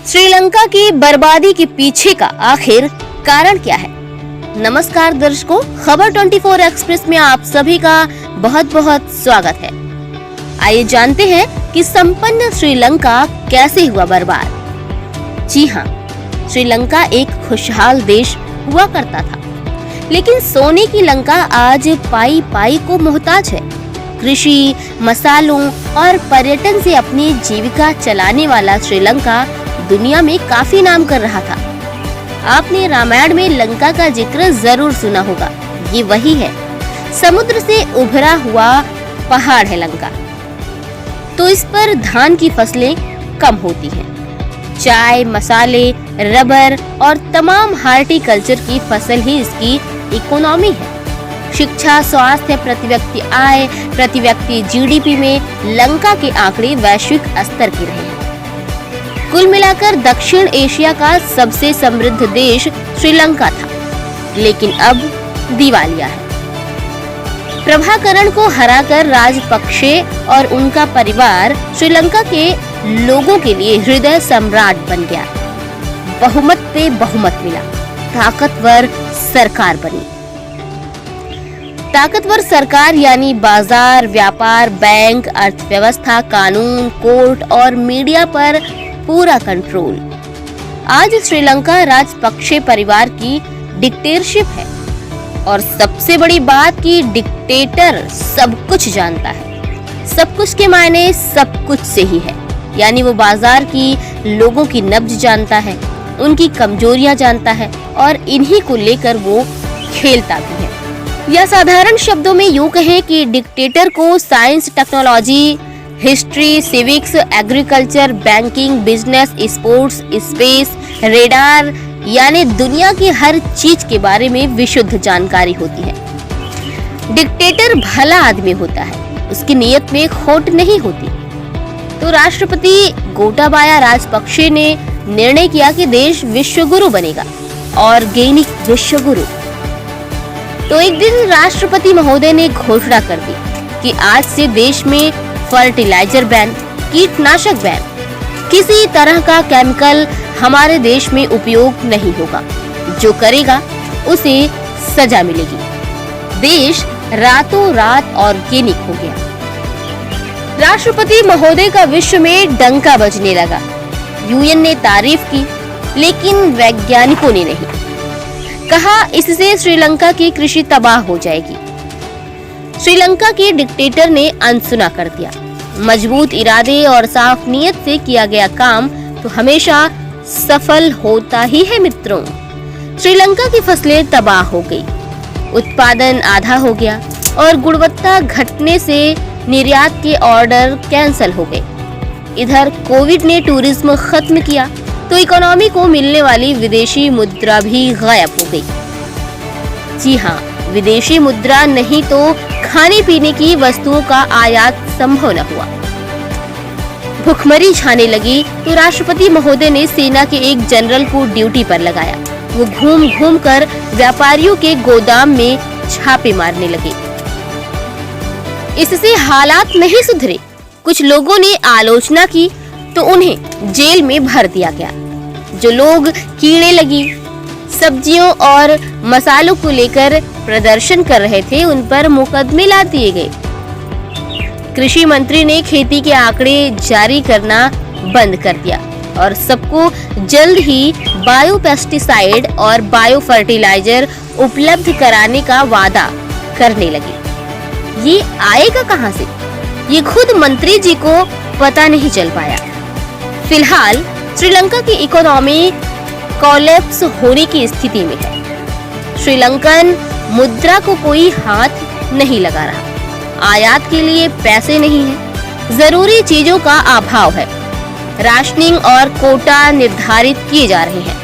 श्रीलंका की बर्बादी के पीछे का आखिर कारण क्या है? नमस्कार दर्शकों, खबर 24 एक्सप्रेस में आप सभी का बहुत बहुत स्वागत है। आइए जानते हैं कि संपन्न श्रीलंका कैसे हुआ बर्बाद। जी हाँ, श्रीलंका एक खुशहाल देश हुआ करता था, लेकिन सोने की लंका आज पाई पाई को मोहताज है। कृषि, मसालों और पर्यटन से अपनी जीविका चलाने वाला श्रीलंका दुनिया में काफी नाम कर रहा था। आपने रामायण में लंका का जिक्र जरूर सुना होगा। ये वही है, समुद्र से उभरा हुआ पहाड़ है लंका। तो इस पर धान की फसलें कम होती हैं। चाय, मसाले, रबर और तमाम हार्टिकल्चर की फसल ही इसकी इकोनॉमी है। शिक्षा, स्वास्थ्य, प्रति व्यक्ति आय, प्रति व्यक्ति जीडीपी में लंका के आंकड़े वैश्विक स्तर के रहे हैं। कुल मिलाकर दक्षिण एशिया का सबसे समृद्ध देश श्रीलंका था, लेकिन अब दिवालिया है। प्रभाकरण को हराकर राजपक्षे और उनका परिवार श्रीलंका के लोगों के लिए हृदय सम्राट बन गया। बहुमत पे बहुमत मिला, ताकतवर सरकार बनी। ताकतवर सरकार यानी बाजार, व्यापार, बैंक, अर्थव्यवस्था, कानून, कोर्ट और मीडिया पर पूरा कंट्रोल। आज श्रीलंका राजपक्षे परिवार की डिक्टेटरशिप है, और सबसे बड़ी बात कि डिक्टेटर सब कुछ जानता है। सब कुछ के मायने सब कुछ से ही है, यानी वो बाजार की लोगों की नब्ज जानता है, उनकी कमजोरियां जानता है और इन्हीं को लेकर वो खेलता भी है। या साधारण शब्दों में यूं कहें कि डिक्टेटर को science, technology, history, civics, agriculture, banking, business, sports, space, radar यानी दुनिया की हर चीज के बारे में विशुद्ध जानकारी होती है। डिक्टेटर भला आदमी होता है, उसकी नीयत में खोट नहीं होती। तो राष्ट्रपति गोटाबाया राजपक्षे ने निर्णय किया कि देश विश्वगुरु बनेगा, ऑर्गेनिक विश्वगुरु। तो एक दिन राष्ट्रपति महोदय ने घोषणा कर दी कि आज से देश में फर्टिलाइजर बैन, कीटनाशक बैन, किसी तरह का केमिकल हमारे देश में उपयोग नहीं होगा। जो करेगा उसे सजा मिलेगी। देश रातों रात ऑर्गेनिक हो गया। राष्ट्रपति महोदय का विश्व में डंका बजने लगा। यूएन ने तारीफ की, लेकिन वैज्ञानिकों ने नहीं। कहा इससे श्रीलंका की कृषि तबाह हो जाएगी। श्रीलंका के डिक्टेटर ने अनसुना कर दिया। मजबूत इरादे और साफ नियत से किया गया काम तो हमेशा सफल होता ही है मित्रों। श्रीलंका की फसलें तबाह हो गई, उत्पादन आधा हो गया और गुणवत्ता घटने से निर्यात के ऑर्डर कैंसिल हो गए। इधर कोविड ने टूरिज्म खत्म किया तो इकोनॉमी को मिलने वाली विदेशी मुद्रा भी गायब हो गई। जी हाँ, विदेशी मुद्रा नहीं तो खाने पीने की वस्तुओं का आयात संभव न हुआ। भुखमरी छाने लगी तो राष्ट्रपति महोदय ने सेना के एक जनरल को ड्यूटी पर लगाया। वो घूम घूम कर व्यापारियों के गोदाम में छापे मारने लगे। इससे हालात नहीं सुधरे। कुछ लोगों ने आलोचना की तो उन्हें जेल में भर दिया गया। जो लोग कीड़े लगी सब्जियों और मसालों को लेकर प्रदर्शन कर रहे थे, उन पर मुकदमे ला दिए गए। कृषि मंत्री ने खेती के आंकड़े जारी करना बंद कर दिया और सबको जल्द ही बायो पेस्टिसाइड और बायो फर्टिलाइजर उपलब्ध कराने का वादा करने लगे। ये आएगा कहां से, ये खुद मंत्री जी को पता नहीं चल पाया। फिलहाल श्रीलंका की इकोनॉमी कोलैप्स होने की स्थिति में है। श्रीलंकन मुद्रा को कोई हाथ नहीं लगा रहा। आयात के लिए पैसे नहीं है, जरूरी चीजों का अभाव है। राशनिंग और कोटा निर्धारित किए जा रहे हैं।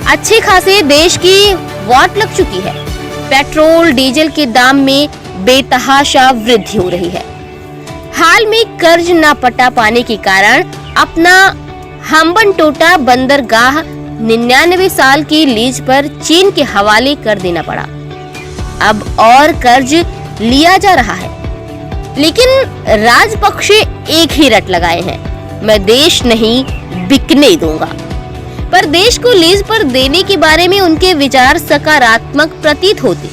अच्छे खासे देश की वाट लग चुकी है। पेट्रोल, डीजल के दाम में बेतहाशा वृद्धि हो रही है। हाल में कर्ज न पटा पाने के कारण अपना हम्बनटोटा बंदरगाह 99 साल की लीज पर चीन के हवाले कर देना पड़ा। अब और कर्ज लिया जा रहा है, लेकिन राजपक्षे एक ही रट लगाए हैं, मैं देश नहीं बिकने दूंगा। पर देश को लीज पर देने के बारे में उनके विचार सकारात्मक प्रतीत होते।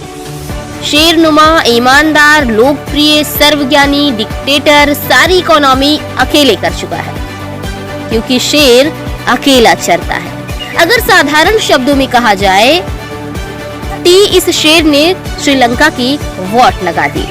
शेरनुमा, ईमानदार, लोकप्रिय, सर्वज्ञानी डिक्टेटर सारी इकोनॉमी अकेले कर चुका है, क्योंकि शेर अकेला चरता है। अगर साधारण शब्दों में कहा जाए, इस शेर ने श्रीलंका की वॉट लगा दी।